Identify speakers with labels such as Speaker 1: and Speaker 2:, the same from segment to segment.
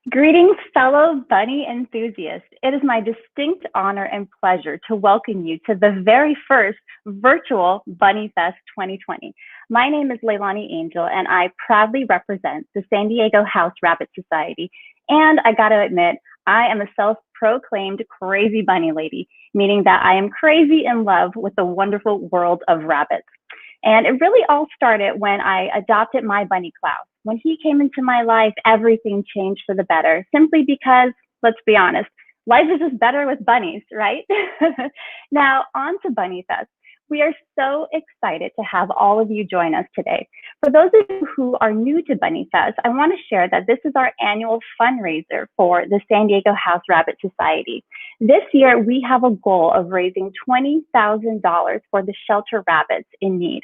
Speaker 1: Greetings, fellow bunny enthusiasts. It is my distinct honor and pleasure to welcome you to the very first virtual Bunnyfest 2020. My name is Leilani Angel, and I proudly represent the San Diego House Rabbit Society. And I gotta admit, I am a self-proclaimed crazy bunny lady, meaning that I am crazy in love with the wonderful world of rabbits. And it really all started when I adopted my bunny Klaus. When he came into my life, everything changed for the better, simply because, let's be honest, life is just better with bunnies, right? Now, on to Bunnyfest. We are so excited to have all of you join us today. For those of you who are new to Bunnyfest, I want to share that this is our annual fundraiser for the San Diego House Rabbit Society. This year, we have a goal of raising $20,000 for the shelter rabbits in need.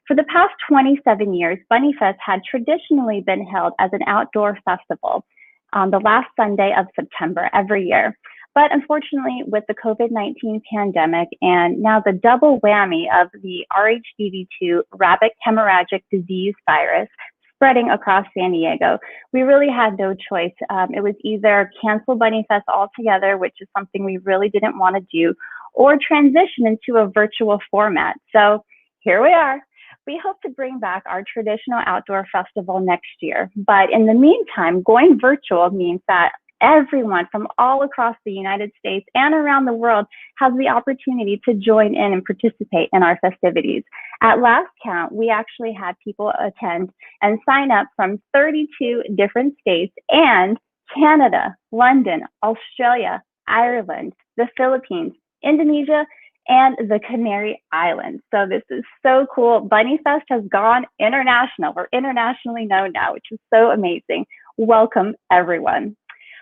Speaker 1: For the past 27 years, Bunnyfest had traditionally been held as an outdoor festival on the last Sunday of September every year. But unfortunately, with the COVID-19 pandemic and now the double whammy of the RHDV2 rabbit hemorrhagic disease virus spreading across San Diego, we really had no choice. It was either cancel Bunnyfest altogether, which is something we really didn't want to do, or transition into a virtual format. So here we are. We hope to bring back our traditional outdoor festival next year. But in the meantime, going virtual means that everyone from all across the United States and around the world has the opportunity to join in and participate in our festivities. At last count, we actually had people attend and sign up from 32 different states and Canada, London, Australia, Ireland, the Philippines, Indonesia, and the Canary Islands. So this is so cool. Bunnyfest has gone international. We're internationally known now, which is so amazing. Welcome, everyone.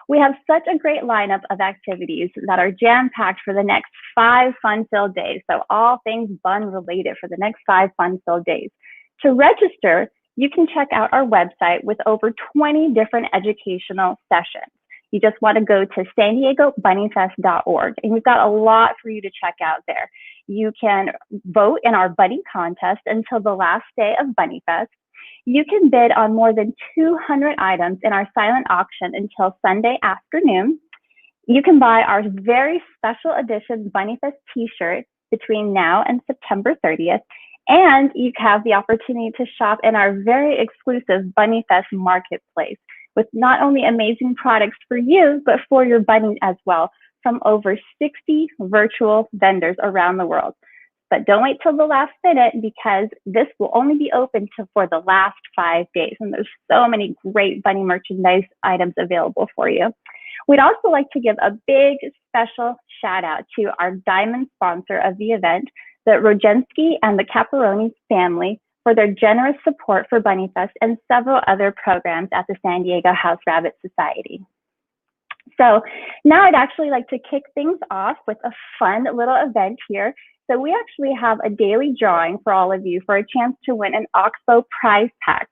Speaker 1: We have such a great lineup of activities that are jam-packed for the next 5 fun-filled days. So all things bun related for the next 5 fun-filled days. To register, you can check out our website with over 20 different educational sessions. You just want to go to san diego bunnyfest.org, and we've got a lot for you to check out there. You can vote in our bunny contest until the last day of Bunnyfest. You can bid on more than 200 items in our silent auction until Sunday afternoon. You can buy our very special edition Bunnyfest t-shirt between now and September 30th. And you have the opportunity to shop in our very exclusive Bunnyfest marketplace, with not only amazing products for you, but for your bunny as well, from over 60 virtual vendors around the world. But don't wait till the last minute, because this will only be open for the last 5 days. And there's so many great bunny merchandise items available for you. We'd also like to give a big special shout out to our diamond sponsor of the event, the Rogensky and the Caparoni family, for their generous support for Bunnyfest and several other programs at the San Diego House Rabbit Society. So now I'd actually like to kick things off with a fun little event here. So we actually have a daily drawing for all of you for a chance to win an Oxbow prize pack.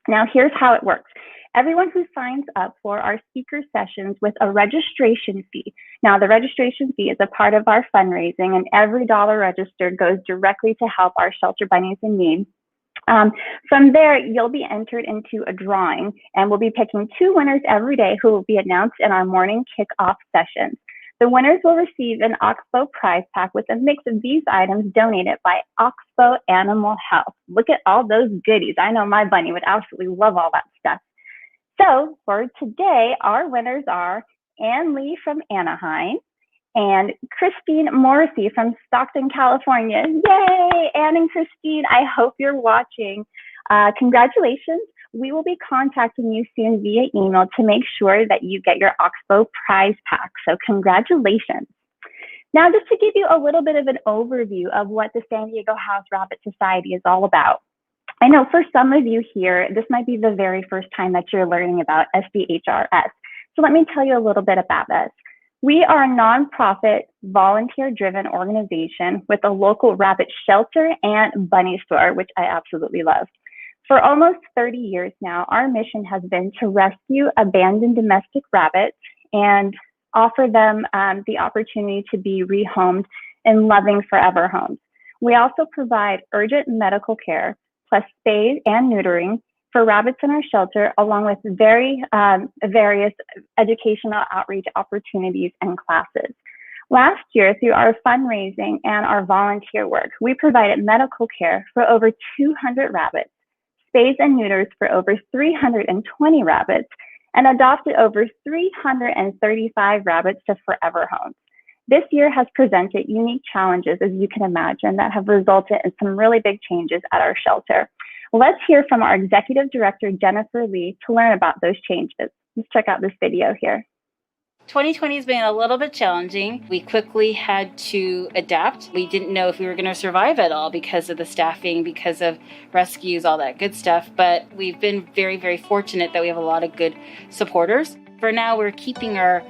Speaker 1: Now here's how it works. Everyone who signs up for our speaker sessions with a registration fee. Now the registration fee is a part of our fundraising, and every dollar registered goes directly to help our shelter bunnies in need. From there, you'll be entered into a drawing, and we'll be picking 2 winners every day who will be announced in our morning kickoff sessions. The winners will receive an Oxbow prize pack with a mix of these items donated by Oxbow Animal Health. Look at all those goodies. I know my bunny would absolutely love all that stuff. So for today, our winners are Ann Lee from Anaheim and Christine Morrissey from Stockton, California. Yay, Anne and Christine, I hope you're watching. Congratulations. We will be contacting you soon via email to make sure that you get your Oxbow prize pack. So congratulations. Now, just to give you a little bit of an overview of what the San Diego House Rabbit Society is all about. I know for some of you here, this might be the very first time that you're learning about SDHRS. So let me tell you a little bit about this. We are a nonprofit, volunteer-driven organization with a local rabbit shelter and bunny store, which I absolutely love. For almost 30 years now, our mission has been to rescue abandoned domestic rabbits and offer them the opportunity to be rehomed in loving forever homes. We also provide urgent medical care, plus spay and neutering, for rabbits in our shelter, along with various educational outreach opportunities and classes. Last year, through our fundraising and our volunteer work, we provided medical care for over 200 rabbits, spays and neuters for over 320 rabbits, and adopted over 335 rabbits to forever homes. This year has presented unique challenges, as you can imagine, that have resulted in some really big changes at our shelter. Let's hear from our Executive Director, Jennifer Lee, to learn about those changes. Let's check out this video here.
Speaker 2: 2020 has been a little bit challenging. We quickly had to adapt. We didn't know if we were going to survive at all because of the staffing, because of rescues, all that good stuff. But we've been very, very fortunate that we have a lot of good supporters. For now, we're keeping our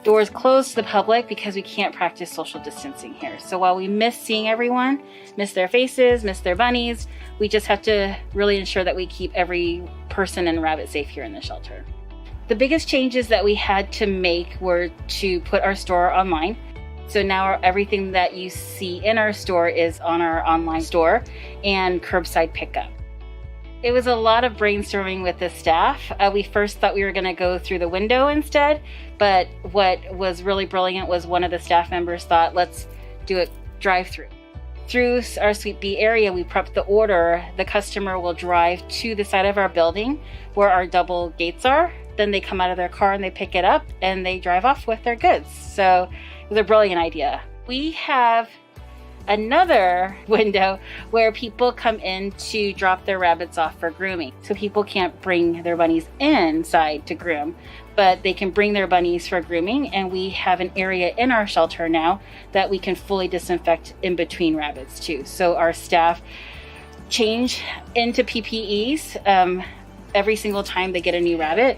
Speaker 2: doors closed to the public because we can't practice social distancing here. So while we miss seeing everyone, miss their faces, miss their bunnies, we just have to really ensure that we keep every person and rabbit safe here in the shelter. The biggest changes that we had to make were to put our store online. So now everything that you see in our store is on our online store and curbside pickup. It was a lot of brainstorming with the staff. We first thought we were going to go through the window instead, but what was really brilliant was one of the staff members thought, let's do it drive-through. Through our Suite B area, we prep the order. The customer will drive to the side of our building where our double gates are. Then they come out of their car and they pick it up and they drive off with their goods. So it was a brilliant idea. We have another window where people come in to drop their rabbits off for grooming. So people can't bring their bunnies inside to groom, but they can bring their bunnies for grooming. And we have an area in our shelter now that we can fully disinfect in between rabbits too. So our staff change into PPEs every single time they get a new rabbit.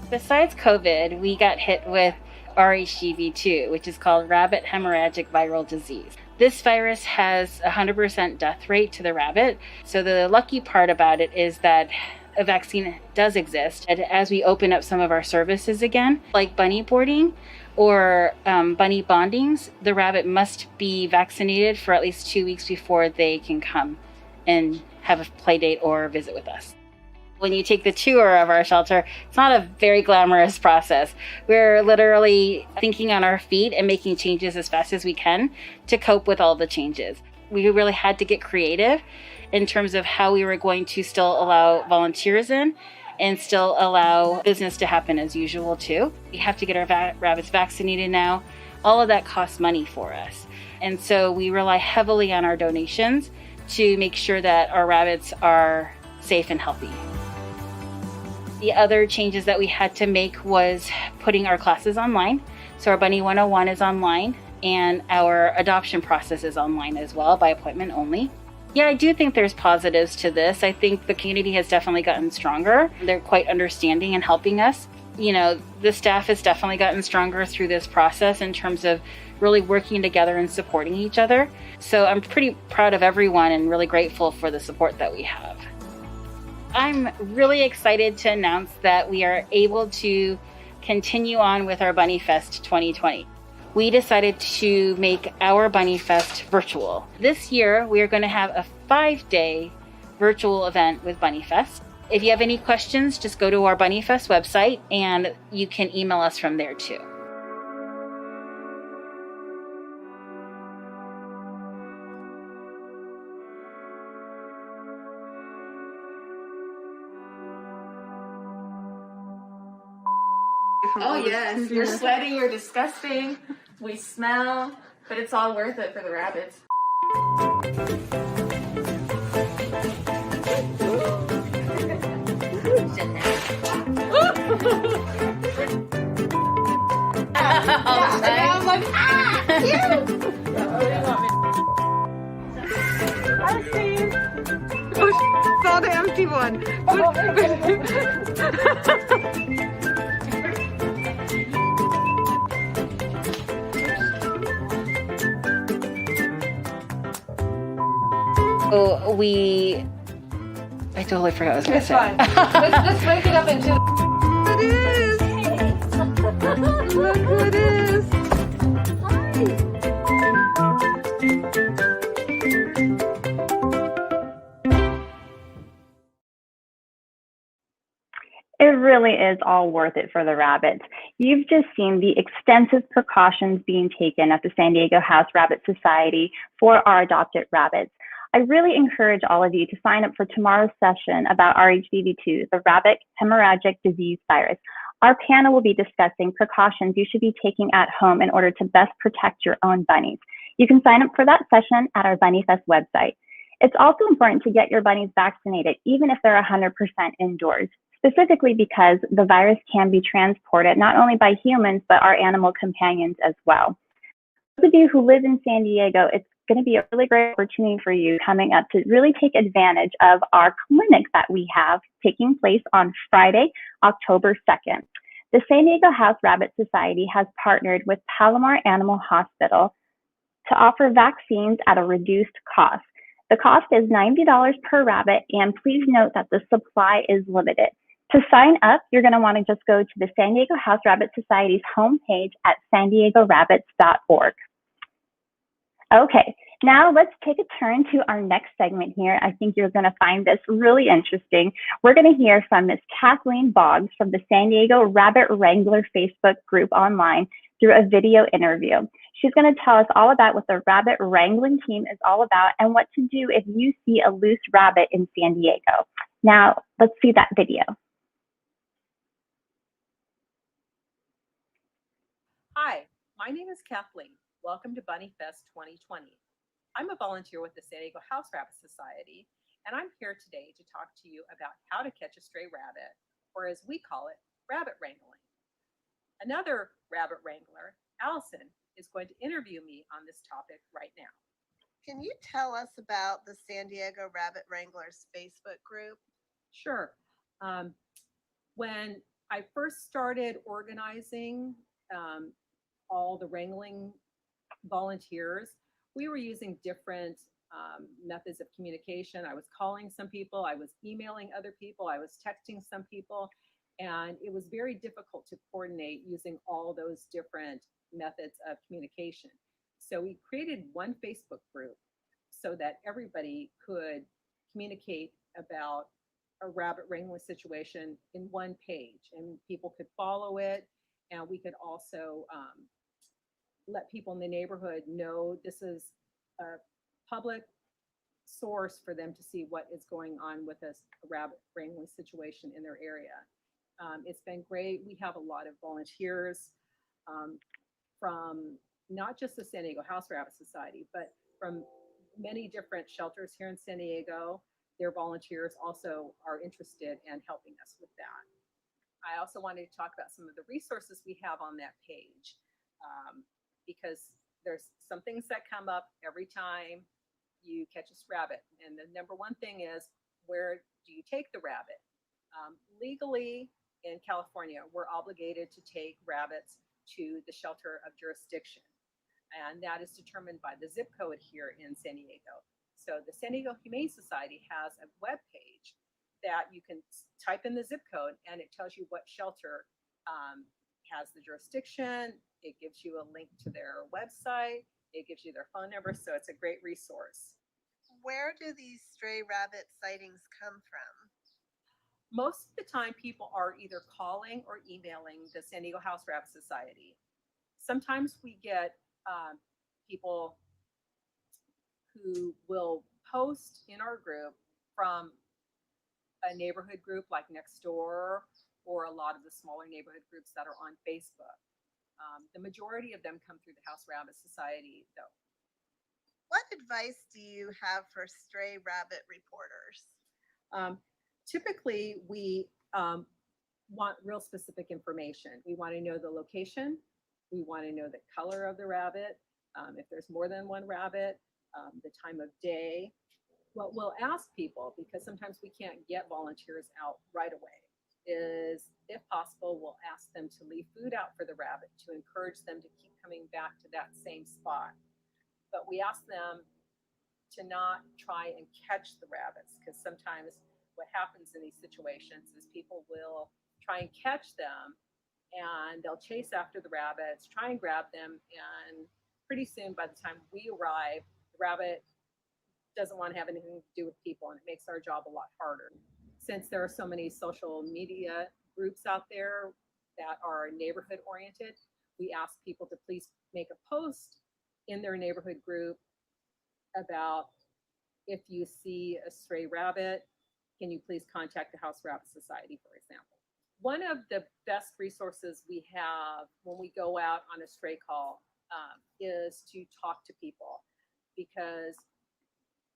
Speaker 2: Besides COVID, we got hit with RHGV2, which is called Rabbit Hemorrhagic Viral Disease. This virus has a 100% death rate to the rabbit. So the lucky part about it is that a vaccine does exist. And as we open up some of our services again, like bunny boarding or bunny bondings, the rabbit must be vaccinated for at least 2 weeks before they can come and have a play date or visit with us. When you take the tour of our shelter, it's not a very glamorous process. We're literally thinking on our feet and making changes as fast as we can to cope with all the changes. We really had to get creative in terms of how we were going to still allow volunteers in and still allow business to happen as usual too. We have to get our rabbits vaccinated now. All of that costs money for us. And so we rely heavily on our donations to make sure that our rabbits are safe and healthy. The other changes that we had to make was putting our classes online. So our Bunny 101 is online and our adoption process is online as well by appointment only. Yeah, I do think there's positives to this. I think the community has definitely gotten stronger. They're quite understanding and helping us. You know, the staff has definitely gotten stronger through this process in terms of really working together and supporting each other. So I'm pretty proud of everyone and really grateful for the support that we have. I'm really excited to announce that we are able to continue on with our Bunnyfest 2020. We decided to make our Bunnyfest virtual. This year, we are going to have a 5-day virtual event with Bunnyfest. If you have any questions, just go to our Bunnyfest website and you can email us from there too.
Speaker 3: Oh yes, you're sweating, you're disgusting, we smell, but it's all worth it for the rabbits. I'm like, cute! I see. Oh, saw the empty one.
Speaker 2: So I totally forgot what I was going to say.
Speaker 3: Fine. Let's break it up into...
Speaker 4: It is! Look who it is!
Speaker 1: It really is all worth it for the rabbits. You've just seen the extensive precautions being taken at the San Diego House Rabbit Society for our adopted rabbits. I really encourage all of you to sign up for tomorrow's session about RHDV2, the rabbit hemorrhagic disease virus. Our panel will be discussing precautions you should be taking at home in order to best protect your own bunnies. You can sign up for that session at our Bunnyfest website. It's also important to get your bunnies vaccinated, even if they're 100% indoors, specifically because the virus can be transported not only by humans, but our animal companions as well. For those of you who live in San Diego, it's going to be a really great opportunity for you coming up to really take advantage of our clinic that we have taking place on Friday, October 2nd. The San Diego House Rabbit Society has partnered with Palomar Animal Hospital to offer vaccines at a reduced cost. The cost is $90 per rabbit, and please note that the supply is limited. To sign up, you're going to want to just go to the San Diego House Rabbit Society's homepage at sandiego.rabbits.org. Okay, now let's take a turn to our next segment here. I think you're going to find this really interesting. We're going to hear from Miss Kathleen Boggs from the San Diego Rabbit Wrangler Facebook group online through a video interview. She's going to tell us all about what the rabbit wrangling team is all about and what to do if you see a loose rabbit in San Diego. Now, let's see that video.
Speaker 5: Hi, my name is Kathleen. Welcome to Bunnyfest 2020. I'm a volunteer with the San Diego House Rabbit Society, and I'm here today to talk to you about how to catch a stray rabbit, or as we call it, rabbit wrangling. Another rabbit wrangler, Allison, is going to interview me on this topic right now.
Speaker 6: Can you tell us about the San Diego Rabbit Wranglers Facebook group?
Speaker 5: Sure. When I first started organizing all the wrangling volunteers, we were using different methods of communication. I was calling some people, I was emailing other people, I was texting some people, and it was very difficult to coordinate using all those different methods of communication. So we created one Facebook group so that everybody could communicate about a rabbit wrangling situation in one page, and people could follow it, and we could also let people in the neighborhood know this is a public source for them to see what is going on with a rabbit wrangling situation in their area. It's been great. We have a lot of volunteers from not just the San Diego House Rabbit Society, but from many different shelters here in San Diego. Their volunteers also are interested in helping us with that. I also wanted to talk about some of the resources we have on that page, because there's some things that come up every time you catch a rabbit. And the number one thing is, where do you take the rabbit? Legally in California, we're obligated to take rabbits to the shelter of jurisdiction. And that is determined by the zip code here in San Diego. So the San Diego Humane Society has a web page that you can type in the zip code, and it tells you what shelter has the jurisdiction. It gives you a link to their website. It gives you their phone number. So it's a great resource.
Speaker 6: Where do these stray rabbit sightings come from?
Speaker 5: Most of the time, people are either calling or emailing the San Diego House Rabbit Society. Sometimes we get people who will post in our group from a neighborhood group like Nextdoor, or a lot of the smaller neighborhood groups that are on Facebook. The majority of them come through the House Rabbit Society, though.
Speaker 6: What advice do you have for stray rabbit reporters?
Speaker 5: Typically, we want real specific information. We want to know the location. We want to know the color of the rabbit. If there's more than one rabbit, the time of day. What we'll ask people, because sometimes we can't get volunteers out right away, is if possible, we'll ask them to leave food out for the rabbit to encourage them to keep coming back to that same spot. But we ask them to not try and catch the rabbits, because sometimes what happens in these situations is people will try and catch them, and they'll chase after the rabbits, try and grab them, and pretty soon by the time we arrive, the rabbit doesn't want to have anything to do with people, and it makes our job a lot harder. Since there are so many social media groups out there that are neighborhood oriented. We ask people to please make a post in their neighborhood group about if you see a stray rabbit, can you please contact the House Rabbit Society, for example. One of the best resources we have when we go out on a stray call is to talk to people, because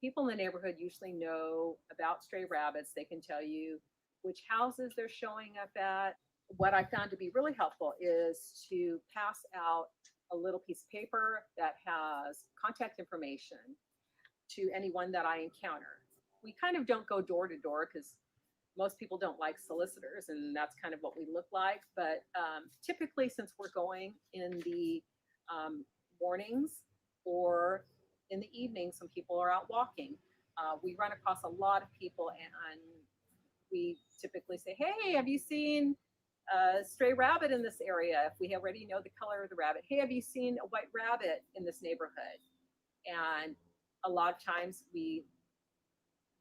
Speaker 5: people in the neighborhood usually know about stray rabbits. They can tell you which houses they're showing up at. What I found to be really helpful is to pass out a little piece of paper that has contact information to anyone that I encounter. We kind of don't go door to door because most people don't like solicitors, and that's kind of what we look like. But typically, since we're going in the mornings or in the evenings when people are out walking, we run across a lot of people, and we typically say, hey, have you seen a stray rabbit in this area? If we already know the color of the rabbit, hey, have you seen a white rabbit in this neighborhood? And a lot of times we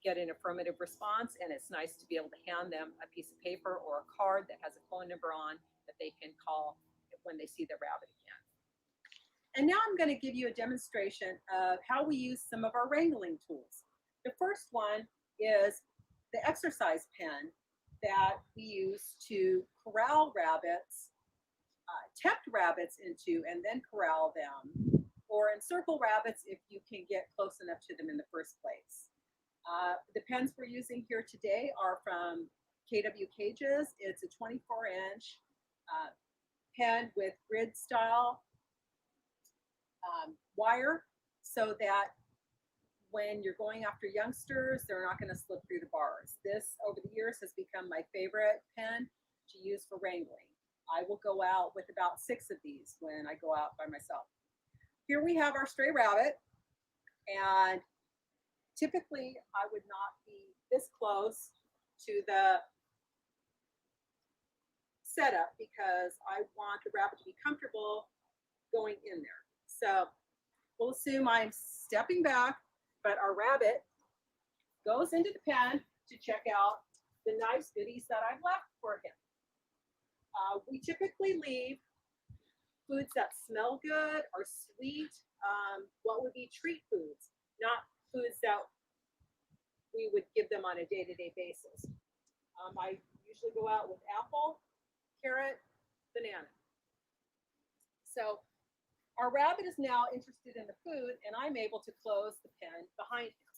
Speaker 5: get an affirmative response, and it's nice to be able to hand them a piece of paper or a card that has a phone number on that they can call when they see the rabbit again. And now I'm going to give you a demonstration of how we use some of our wrangling tools. The first one is the exercise pen that we use to corral rabbits, tempt rabbits into and then corral them, or encircle rabbits if you can get close enough to them in the first place. The pens we're using here today are from KW Cages. It's a 24-inch pen with grid style wire, so that when you're going after youngsters, they're not going to slip through the bars. This, over the years, has become my favorite pen to use for wrangling. I will go out with about 6 of these when I go out by myself. Here we have our stray rabbit, and typically I would not be this close to the setup because I want the rabbit to be comfortable going in there. So we'll assume I'm stepping back, but our rabbit goes into the pen to check out the nice goodies that I've left for him. We typically leave foods that smell good or sweet, what would be treat foods, not foods that we would give them on a day-to-day basis. I usually go out with apple, carrot, banana. So our rabbit is now interested in the food, and I'm able to close the pen behind him.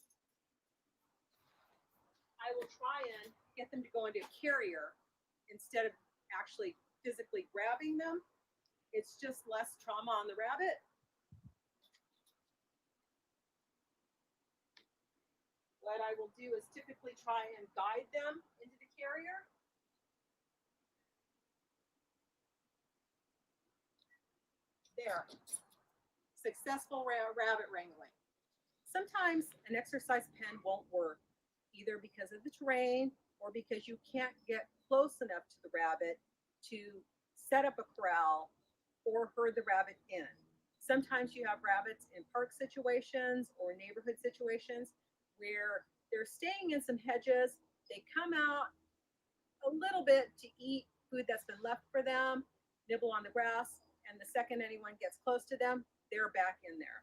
Speaker 5: I will try and get them to go into a carrier instead of actually physically grabbing them. It's just less trauma on the rabbit. What I will do is typically try and guide them into the carrier. There. Successful rabbit wrangling. Sometimes an exercise pen won't work, either because of the terrain or because you can't get close enough to the rabbit to set up a corral or herd the rabbit in. Sometimes you have rabbits in park situations or neighborhood situations where they're staying in some hedges. They come out a little bit to eat food that's been left for them, nibble on the grass, and the second anyone gets close to them, they're back in there.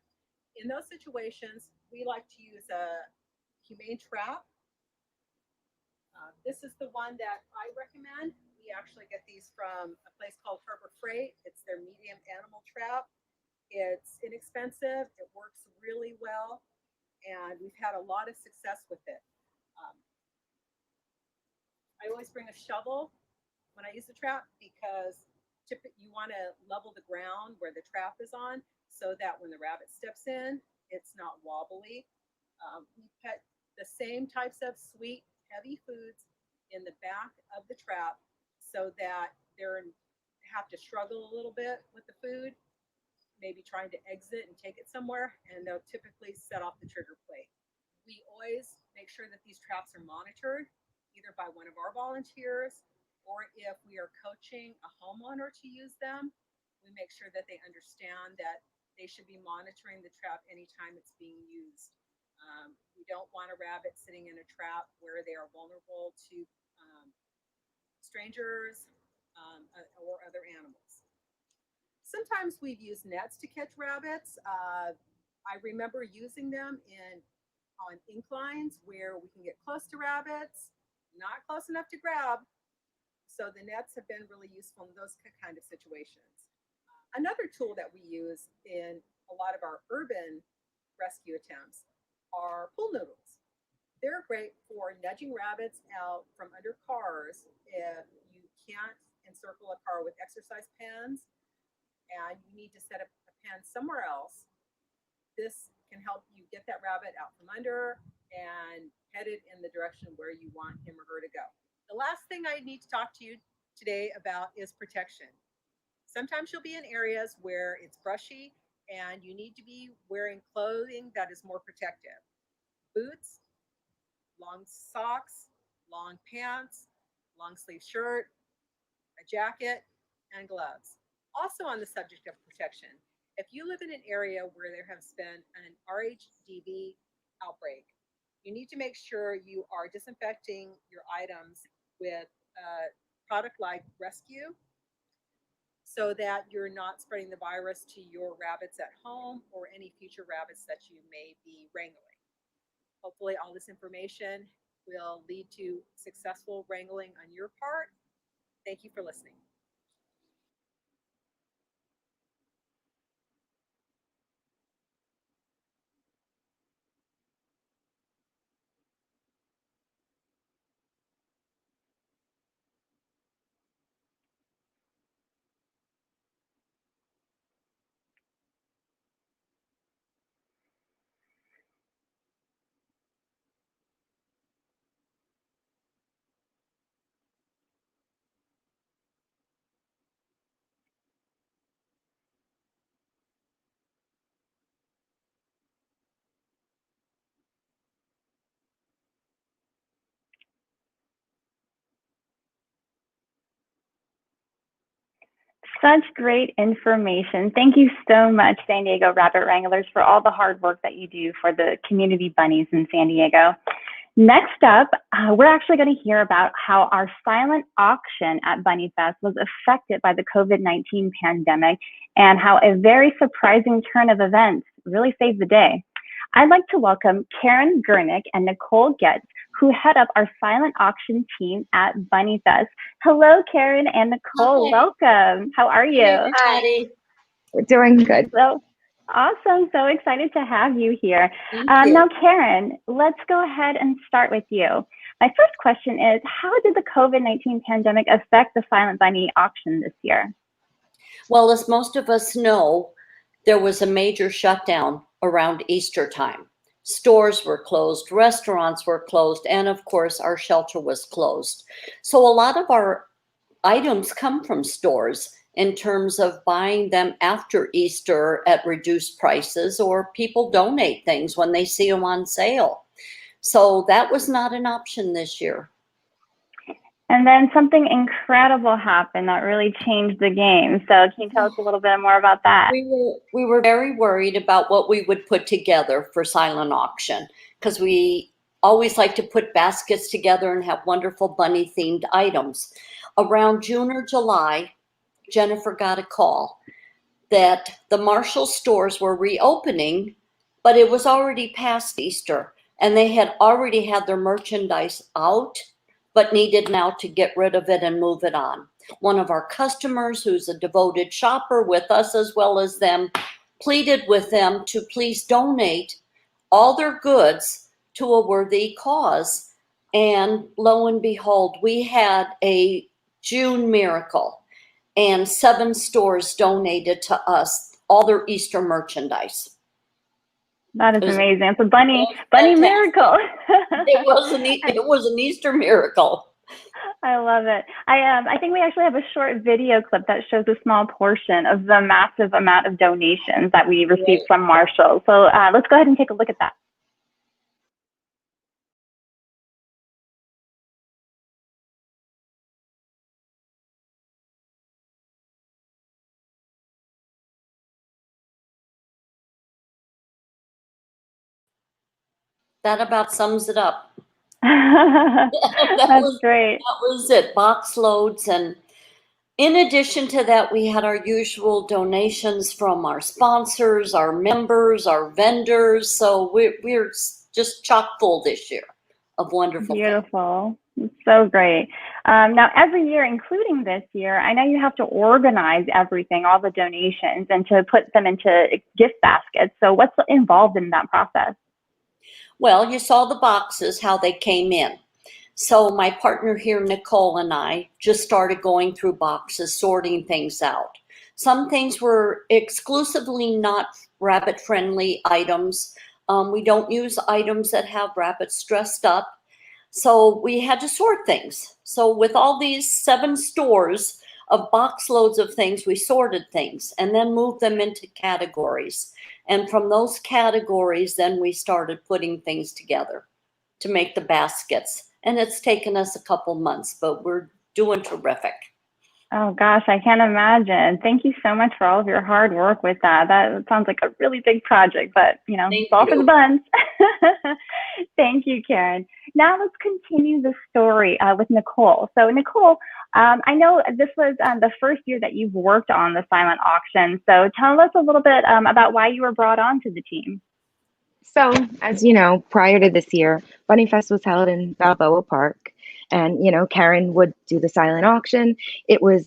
Speaker 5: In those situations, we like to use a humane trap. This is the one that I recommend. We actually get these from a place called Harbor Freight. It's their medium animal trap. It's inexpensive. It works really well, and we've had a lot of success with it. I always bring a shovel when I use the trap because you want to level the ground where the trap is on so that when the rabbit steps in, it's not wobbly. We put the same types of sweet, heavy foods in the back of the trap so that they have to struggle a little bit with the food, maybe trying to exit and take it somewhere, and they'll typically set off the trigger plate. We always make sure that these traps are monitored, either by one of our volunteers, or if we are coaching a homeowner to use them, we make sure that they understand that they should be monitoring the trap anytime it's being used. We don't want a rabbit sitting in a trap where they are vulnerable to strangers, or other animals. Sometimes we've used nets to catch rabbits. I remember using them on inclines where we can get close to rabbits, not close enough to grab. So the nets have been really useful in those kind of situations. Another tool that we use in a lot of our urban rescue attempts are pool noodles. They're great for nudging rabbits out from under cars if you can't encircle a car with exercise pans and you need to set up a pen somewhere else. This can help you get that rabbit out from under and head it in the direction where you want him or her to go. The last thing I need to talk to you today about is protection. Sometimes you'll be in areas where it's brushy and you need to be wearing clothing that is more protective. Boots, long socks, long pants, long sleeve shirt, a jacket, and gloves. Also on the subject of protection, if you live in an area where there has been an RHDV outbreak, you need to make sure you are disinfecting your items with a product like Rescue so that you're not spreading the virus to your rabbits at home or any future rabbits that you may be wrangling. Hopefully all this information will lead to successful wrangling on your part. Thank you for listening.
Speaker 1: Such great information. Thank you so much, San Diego Rabbit Wranglers, for all the hard work that you do for the community bunnies in San Diego. Next up, we're actually going to hear about how our silent auction at Bunnyfest was affected by the COVID-19 pandemic and how a very surprising turn of events really saved the day. I'd like to welcome Karen Gurnick and Nicole Getz, who head up our silent auction team at Bunnyfest. Hello, Karen and Nicole.
Speaker 7: Hi.
Speaker 1: Welcome. How are you?
Speaker 7: Hi.
Speaker 4: We're doing good.
Speaker 1: So awesome. So excited to have you here.
Speaker 7: Thank you.
Speaker 1: Now, Karen, let's go ahead and start with you. My first question is, how did the COVID-19 pandemic affect the Silent Bunny auction this year?
Speaker 7: Well, as most of us know, there was a major shutdown around Easter time. Stores were closed, restaurants were closed, and of course, our shelter was closed. So a lot of our items come from stores in terms of buying them after Easter at reduced prices, or people donate things when they see them on sale. So that was not an option this year.
Speaker 1: And then something incredible happened that really changed the game. So can you tell us a little bit more about that?
Speaker 7: We were very worried about what we would put together for silent auction, because we always like to put baskets together and have wonderful bunny themed items. Around June or July, Jennifer got a call that the Marshall stores were reopening, but it was already past Easter and they had already had their merchandise out, but needed now to get rid of it and move it on. One of our customers, who's a devoted shopper with us as well as them, pleaded with them to please donate all their goods to a worthy cause. And lo and behold, we had a June miracle, and 7 stores donated to us all their Easter merchandise.
Speaker 1: That is amazing. It's a bunny miracle.
Speaker 7: It was an Easter miracle.
Speaker 1: I love it. I think we actually have a short video clip that shows a small portion of the massive amount of donations that we received from Marshall. So let's go ahead and take a look at that.
Speaker 7: That about sums it up. That
Speaker 1: That's
Speaker 7: was
Speaker 1: great.
Speaker 7: that was it, box loads. And in addition to that, we had our usual donations from our sponsors, our members, our vendors. So we're just chock full this year of wonderful things.
Speaker 1: Beautiful. It's so great. Now, every year, including this year, I know you have to organize everything, all the donations, and to put them into gift baskets. So, what's involved in that process?
Speaker 7: Well, you saw the boxes, how they came in. So my partner here, Nicole, and I just started going through boxes, sorting things out. Some things were exclusively not rabbit friendly items. We don't use items that have rabbits dressed up. So we had to sort things. So with all these 7 stores of box loads of things, we sorted things and then moved them into categories. And from those categories, then we started putting things together to make the baskets. And it's taken us a couple months, but we're doing terrific.
Speaker 1: Oh gosh, I can't imagine. Thank you so much for all of your hard work with that. That sounds like a really big project, but
Speaker 7: Thank
Speaker 1: it's all for the
Speaker 7: you.
Speaker 1: buns. Thank you, Karen. Now let's continue the story with Nicole. So Nicole, I know this was the first year that you've worked on the silent auction. So tell us a little bit about why you were brought on to the team.
Speaker 8: So, as you know, prior to this year, Bunnyfest was held in Balboa Park. And, Karen would do the silent auction. It was,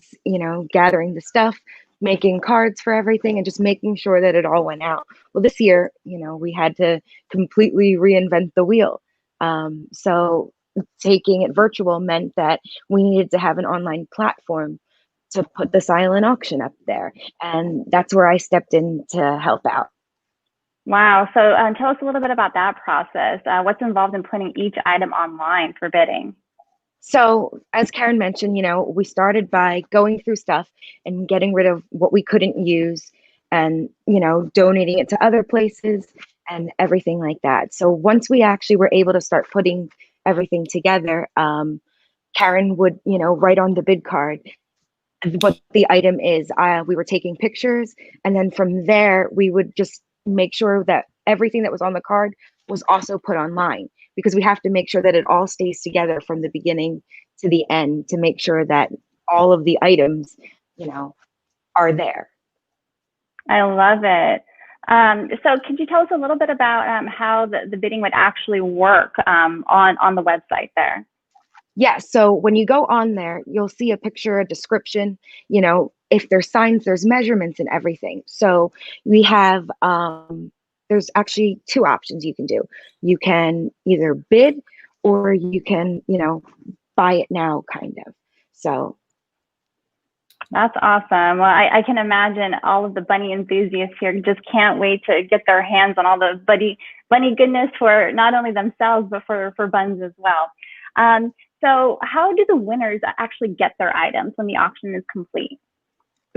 Speaker 8: gathering the stuff, making cards for everything, and just making sure that it all went out. Well, this year, we had to completely reinvent the wheel. So, taking it virtual meant that we needed to have an online platform to put the silent auction up there. And that's where I stepped in to help out.
Speaker 1: Wow. So tell us a little bit about that process. What's involved in putting each item online for bidding?
Speaker 8: So, as Karen mentioned, we started by going through stuff and getting rid of what we couldn't use and, donating it to other places and everything like that. So, once we actually were able to start putting everything together, Karen would, write on the bid card what the item is. We were taking pictures, and then from there, we would just make sure that everything that was on the card was also put online, because we have to make sure that it all stays together from the beginning to the end to make sure that all of the items, are there.
Speaker 1: I love it. So could you tell us a little bit about how the bidding would actually work on the website there?
Speaker 8: Yeah, so when you go on there, you'll see a picture, a description, if there's signs, there's measurements and everything. So we have, there's actually 2 options you can do. You can either bid or you can, buy it now, kind of. So
Speaker 1: That's awesome. Well, I can imagine all of the bunny enthusiasts here just can't wait to get their hands on all the bunny goodness for not only themselves, but for buns as well. So how do the winners actually get their items when the auction is complete?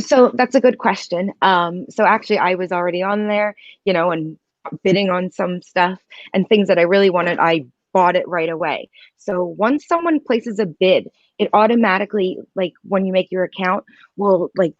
Speaker 8: So that's a good question. So actually, I was already on there, and bidding on some stuff and things that I really wanted. I bought it right away. So once someone places a bid, it automatically, like when you make your account, will like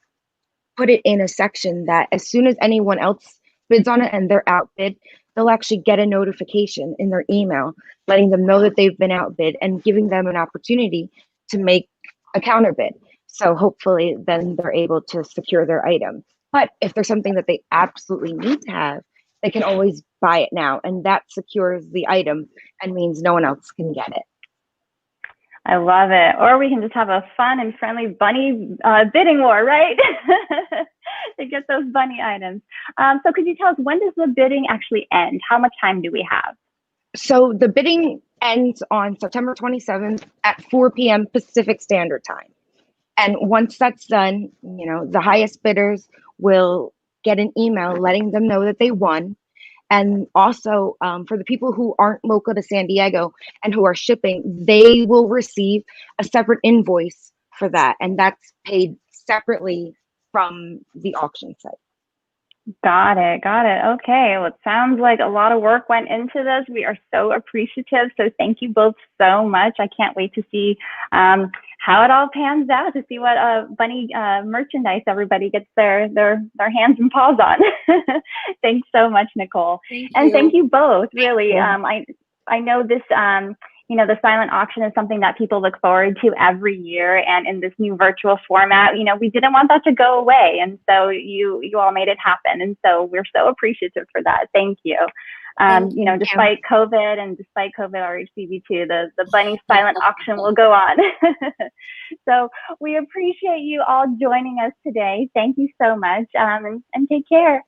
Speaker 8: put it in a section that as soon as anyone else bids on it and they're outbid, they'll actually get a notification in their email letting them know that they've been outbid and giving them an opportunity to make a counter bid. So hopefully then they're able to secure their item. But if there's something that they absolutely need to have, they can always buy it now, and that secures the item and means no one else can get it.
Speaker 1: I love it. Or we can just have a fun and friendly bunny bidding war, right? To get those bunny items. So could you tell us, when does the bidding actually end? How much time do we have?
Speaker 8: So the bidding ends on September 27th at 4 p.m. Pacific Standard Time. And once that's done, the highest bidders will get an email letting them know that they won. And also, for the people who aren't local to San Diego and who are shipping, they will receive a separate invoice for that. And that's paid separately from the auction site.
Speaker 1: Got it. Got it. Okay. Well, it sounds like a lot of work went into this. We are so appreciative. So thank you both so much. I can't wait to see how it all pans out, to see what bunny merchandise everybody gets their hands and paws on. Thanks so much, Nicole.
Speaker 2: Thank
Speaker 1: And
Speaker 2: you.
Speaker 1: thank you both, really. I know this, the silent auction is something that people look forward to every year. And in this new virtual format, we didn't want that to go away. And so you all made it happen. And so we're so appreciative for that. Thank you. Despite COVID and despite COVID RHCV2, the bunny silent auction will go on. So we appreciate you all joining us today. Thank you so much, and take care.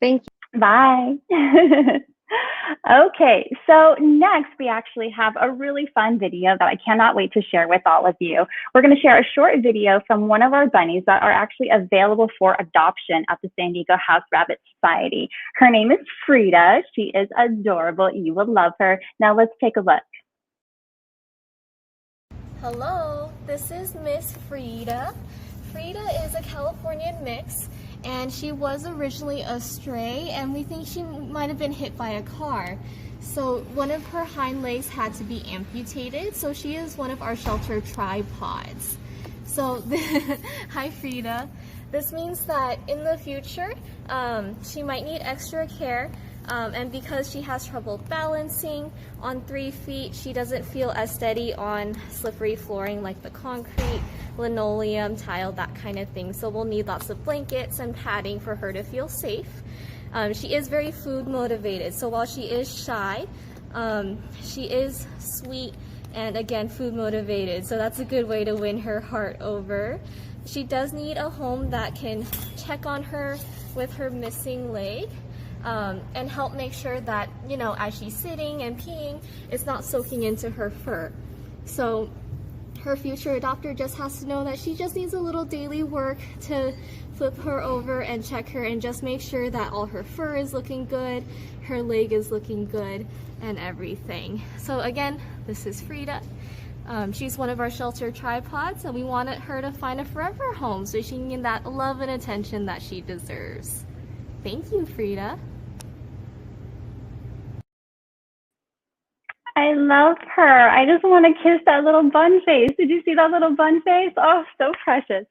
Speaker 8: Thank you.
Speaker 1: Bye. Okay, so next we actually have a really fun video that I cannot wait to share with all of you. We're going to share a short video from one of our bunnies that are actually available for adoption at the San Diego House Rabbit Society. Her name is Frida. She is adorable. You will love her. Now let's take a look.
Speaker 9: Hello, this is Miss Frida. Frida is a Californian mix, and she was originally a stray, and we think she might have been hit by a car. So one of her hind legs had to be amputated, so she is one of our shelter tripods. So, hi Frida. This means that in the future, she might need extra care, and because she has trouble balancing on 3 feet, she doesn't feel as steady on slippery flooring like the concrete, linoleum, tile, that kind of thing. So we'll need lots of blankets and padding for her to feel safe. She is very food motivated, so while she is shy, she is sweet and again food motivated, so that's a good way to win her heart over. She does need a home that can check on her with her missing leg, and help make sure that, as she's sitting and peeing, it's not soaking into her fur. So her future adopter just has to know that she just needs a little daily work to flip her over and check her and just make sure that all her fur is looking good, her leg is looking good, and everything. So again, this is Frida. She's one of our shelter tripods, and we wanted her to find a forever home so she can get that love and attention that she deserves. Thank you, Frida.
Speaker 1: I love her. I just want to kiss that little bun face. Did you see that little bun face? Oh, so precious.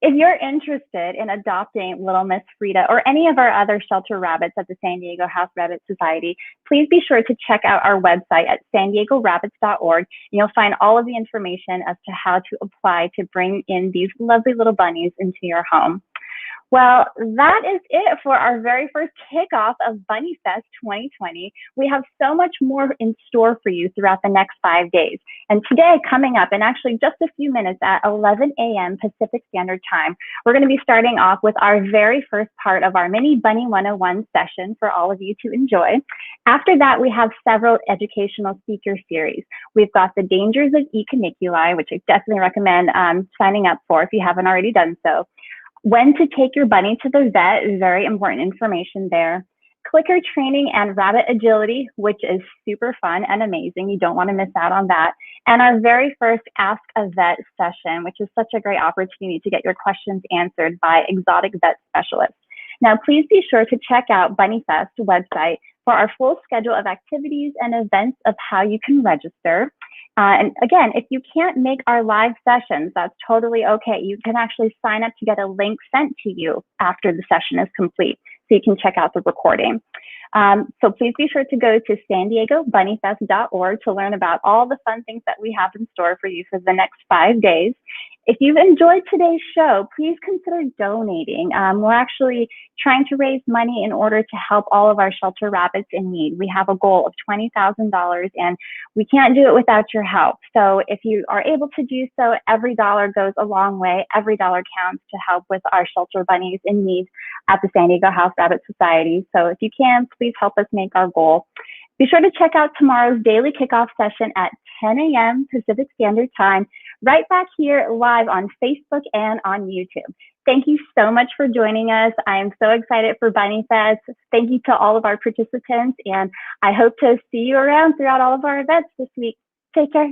Speaker 1: If you're interested in adopting little Miss Frida or any of our other shelter rabbits at the San Diego House Rabbit Society, please be sure to check out our website at sandiego-rabbits.org, and you'll find all of the information as to how to apply to bring in these lovely little bunnies into your home. Well, that is it for our very first kickoff of Bunnyfest 2020. We have so much more in store for you throughout the next 5 days. And today, coming up in actually just a few minutes at 11 a.m. Pacific Standard Time, we're going to be starting off with our very first part of our mini Bunny 101 session for all of you to enjoy. After that, we have several educational speaker series. We've got the dangers of e-caniculi, which I definitely recommend signing up for if you haven't already done so. When to take your bunny to the vet, very important information there. Clicker training and rabbit agility, which is super fun and amazing. You don't want to miss out on that. And our very first Ask a Vet session, which is such a great opportunity to get your questions answered by exotic vet specialists. Now, please be sure to check out Bunnyfest website for our full schedule of activities and events of how you can register. And again, if you can't make our live sessions, that's totally okay. You can actually sign up to get a link sent to you after the session is complete, so you can check out the recording. So please be sure to go to sandiegobunnyfest.org to learn about all the fun things that we have in store for you for the next 5 days. If you've enjoyed today's show, please consider donating. We're actually trying to raise money in order to help all of our shelter rabbits in need. We have a goal of $20,000, and we can't do it without your help. So if you are able to do so, every dollar goes a long way. Every dollar counts to help with our shelter bunnies in need at the San Diego House Rabbit Society. So if you can, please help us make our goal. Be sure to check out tomorrow's daily kickoff session at 10 a.m. Pacific Standard Time, right back here live on Facebook and on YouTube. Thank you so much for joining us. I am so excited for Bunnyfest. Thank you to all of our participants, and I hope to see you around throughout all of our events this week. Take care.